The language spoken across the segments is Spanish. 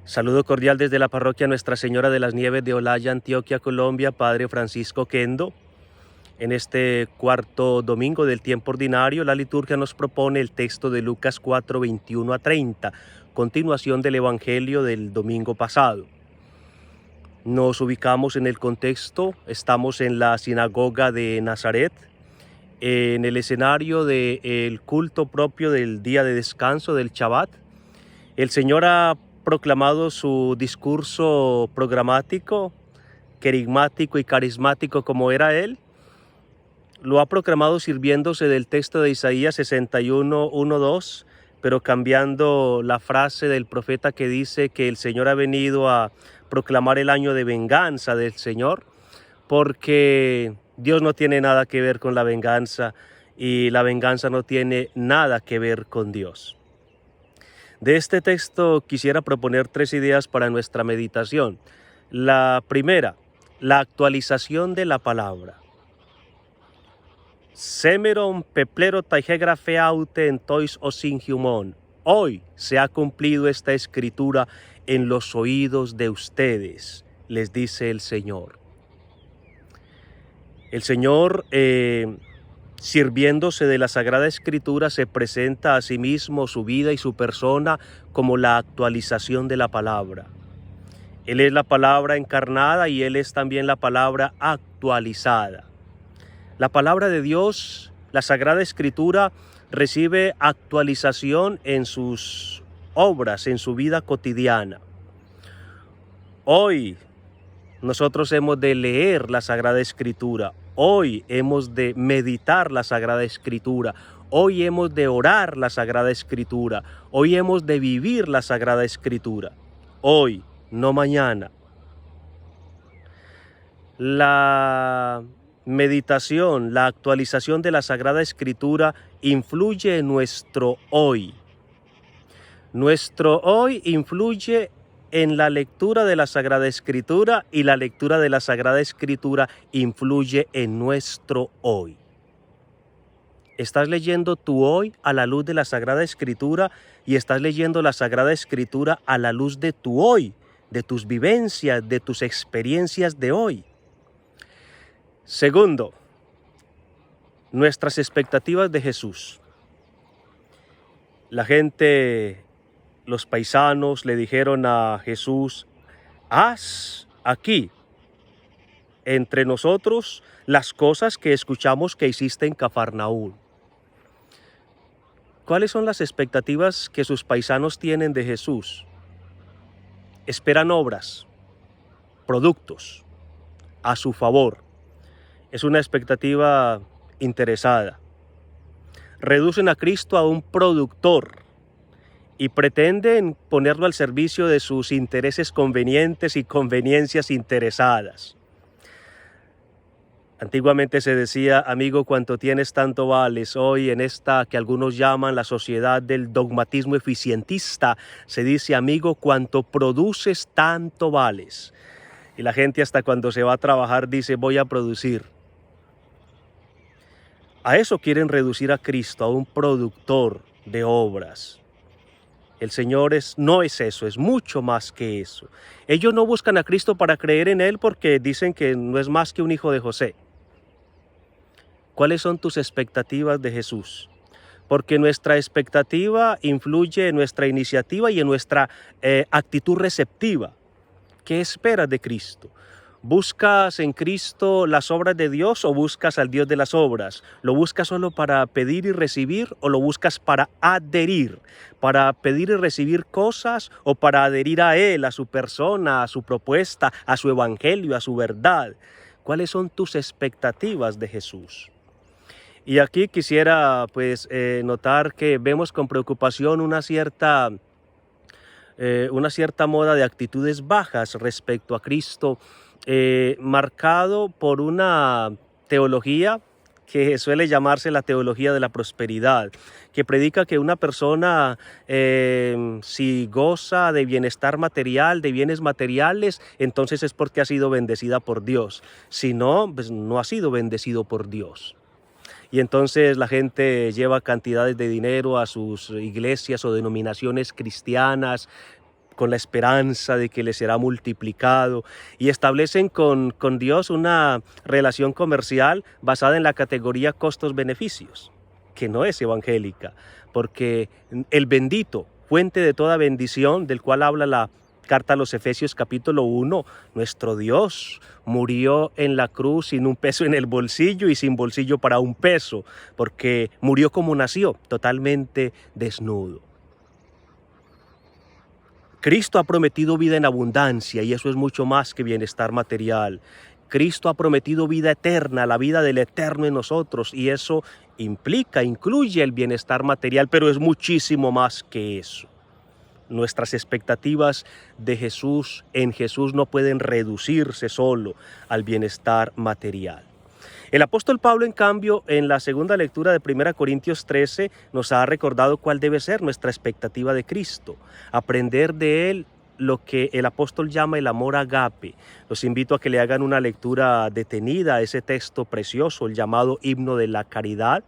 Saludo cordial desde la parroquia Nuestra Señora de las Nieves de Olaya, Antioquia, Colombia, Padre Francisco Kendo. En este cuarto domingo del tiempo ordinario, la liturgia nos propone el texto de Lucas 4, 21 a 30, continuación del Evangelio del domingo pasado. Nos ubicamos en el contexto, estamos en la sinagoga de Nazaret, en el escenario del culto propio del día de descanso del Shabbat. El Señor ha proclamado su discurso programático, querigmático y carismático como era Él. Lo ha proclamado sirviéndose del texto de Isaías 61, 1, 2, pero cambiando la frase del profeta que dice que el Señor ha venido a proclamar el año de venganza del Señor, porque Dios no tiene nada que ver con la venganza y la venganza no tiene nada que ver con Dios. De este texto quisiera proponer 3 ideas para nuestra meditación. La primera, la actualización de la palabra. Semeron peplero taigegrafe aute entois osingiumon. Hoy se ha cumplido esta escritura en los oídos de ustedes, les dice el Señor. El Señor, sirviéndose de la Sagrada Escritura, se presenta a sí mismo, su vida y su persona como la actualización de la palabra. Él es la palabra encarnada y Él es también la palabra actualizada. La palabra de Dios, la Sagrada Escritura, recibe actualización en sus obras, en su vida cotidiana. Hoy nosotros hemos de leer la Sagrada Escritura. Hoy hemos de meditar la Sagrada Escritura. Hoy hemos de orar la Sagrada Escritura. Hoy hemos de vivir la Sagrada Escritura. Hoy, no mañana. La meditación, la actualización de la Sagrada Escritura influye en nuestro hoy. Nuestro hoy influye en la lectura de la Sagrada Escritura y la lectura de la Sagrada Escritura influye en nuestro hoy. ¿Estás leyendo tu hoy a la luz de la Sagrada Escritura y estás leyendo la Sagrada Escritura a la luz de tu hoy, de tus vivencias, de tus experiencias de hoy? Segundo, nuestras expectativas de Jesús. La gente, los paisanos le dijeron a Jesús: haz aquí entre nosotros las cosas que escuchamos que hiciste en Cafarnaúm. ¿Cuáles son las expectativas que sus paisanos tienen de Jesús? Esperan obras, productos a su favor. Es una expectativa interesada. Reducen a Cristo a un productor y pretenden ponerlo al servicio de sus intereses convenientes y conveniencias interesadas. Antiguamente se decía: amigo, cuanto tienes tanto vales. Hoy en esta que algunos llaman la sociedad del dogmatismo eficientista, se dice: amigo, cuanto produces tanto vales. Y la gente hasta cuando se va a trabajar dice: voy a producir. A eso quieren reducir a Cristo, a un productor de obras. El Señor no es eso, es mucho más que eso. Ellos no buscan a Cristo para creer en Él porque dicen que no es más que un hijo de José. ¿Cuáles son tus expectativas de Jesús? Porque nuestra expectativa influye en nuestra iniciativa y en nuestra actitud receptiva. ¿Qué esperas de Cristo? ¿Buscas en Cristo las obras de Dios o buscas al Dios de las obras? ¿Lo buscas solo para pedir y recibir o lo buscas para adherir? ¿Para pedir y recibir cosas o para adherir a Él, a su persona, a su propuesta, a su evangelio, a su verdad? ¿Cuáles son tus expectativas de Jesús? Y aquí quisiera notar que vemos con preocupación una cierta moda de actitudes bajas respecto a Cristo, marcado por una teología que suele llamarse la teología de la prosperidad, que predica que una persona si goza de bienestar material, de bienes materiales, entonces es porque ha sido bendecida por Dios. Si no, pues no ha sido bendecido por Dios. Y entonces la gente lleva cantidades de dinero a sus iglesias o denominaciones cristianas con la esperanza de que le será multiplicado, y establecen con Dios una relación comercial basada en la categoría costos-beneficios, que no es evangélica, porque el bendito, fuente de toda bendición, del cual habla la carta a los Efesios capítulo 1, nuestro Dios murió en la cruz sin un peso en el bolsillo y sin bolsillo para un peso, porque murió como nació, totalmente desnudo. Cristo ha prometido vida en abundancia, y eso es mucho más que bienestar material. Cristo ha prometido vida eterna, la vida del eterno en nosotros, y eso incluye el bienestar material, pero es muchísimo más que eso. Nuestras expectativas de Jesús, en Jesús, no pueden reducirse solo al bienestar material. El apóstol Pablo, en cambio, en la segunda lectura de 1 Corintios 13, nos ha recordado cuál debe ser nuestra expectativa de Cristo. Aprender de Él lo que el apóstol llama el amor agape. Los invito a que le hagan una lectura detenida a ese texto precioso, el llamado himno de la caridad.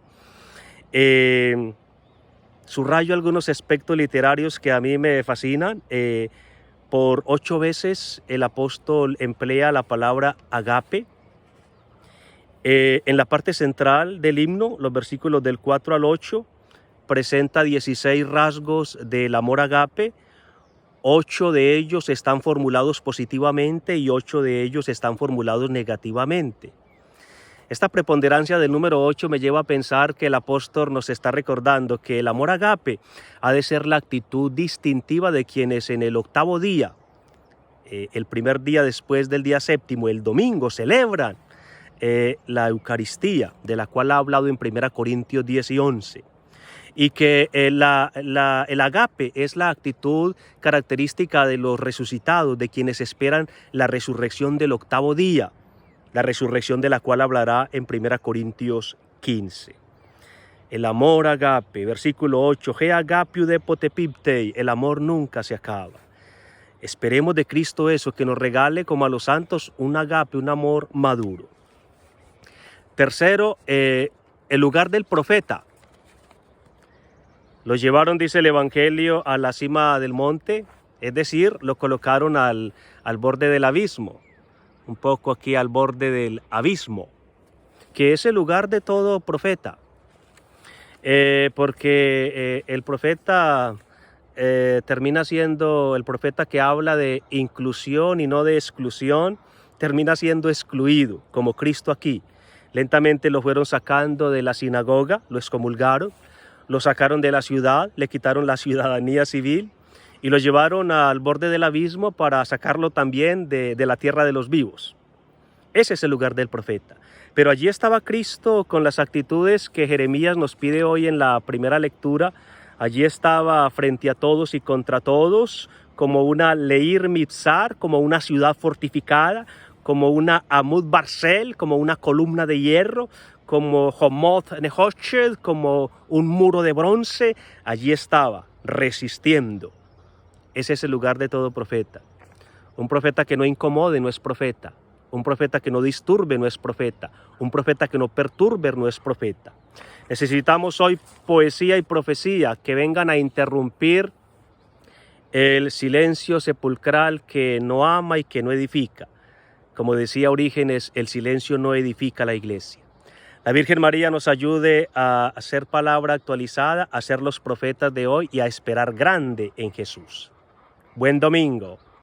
Subrayo algunos aspectos literarios que a mí me fascinan. Por 8 veces el apóstol emplea la palabra agape. En la parte central del himno, los versículos del 4 al 8, presenta 16 rasgos del amor agape. 8 de ellos están formulados positivamente y 8 de ellos están formulados negativamente. Esta preponderancia del número 8 me lleva a pensar que el apóstol nos está recordando que el amor agape ha de ser la actitud distintiva de quienes en el octavo día, el primer día después del día séptimo, el domingo, celebran la Eucaristía, de la cual ha hablado en 1 Corintios 10 y 11. Y que el agape es la actitud característica de los resucitados, de quienes esperan la resurrección del octavo día, la resurrección de la cual hablará en 1 Corintios 15. El amor agape, versículo 8, He agapiu depotepiptei, el amor nunca se acaba. Esperemos de Cristo eso, que nos regale como a los santos un agape, un amor maduro. Tercero, el lugar del profeta. Lo llevaron, dice el Evangelio, a la cima del monte, es decir, lo colocaron al borde del abismo, un poco aquí al borde del abismo, que es el lugar de todo profeta, porque el profeta termina siendo, el profeta que habla de inclusión y no de exclusión, termina siendo excluido, como Cristo aquí. Lentamente lo fueron sacando de la sinagoga, lo excomulgaron, lo sacaron de la ciudad, le quitaron la ciudadanía civil y lo llevaron al borde del abismo para sacarlo también de la tierra de los vivos. Ese es el lugar del profeta. Pero allí estaba Cristo con las actitudes que Jeremías nos pide hoy en la primera lectura. Allí estaba frente a todos y contra todos, como una Leir Mitzar, como una ciudad fortificada, como una Amud Barcel, como una columna de hierro, como Homoth Nehoshed, como un muro de bronce. Allí estaba, resistiendo. Ese es el lugar de todo profeta. Un profeta que no incomode no es profeta. Un profeta que no disturbe no es profeta. Un profeta que no perturbe no es profeta. Necesitamos hoy poesía y profecía que vengan a interrumpir el silencio sepulcral que no ama y que no edifica. Como decía Orígenes, el silencio no edifica la iglesia. La Virgen María nos ayude a hacer palabra actualizada, a ser los profetas de hoy y a esperar grande en Jesús. Buen domingo.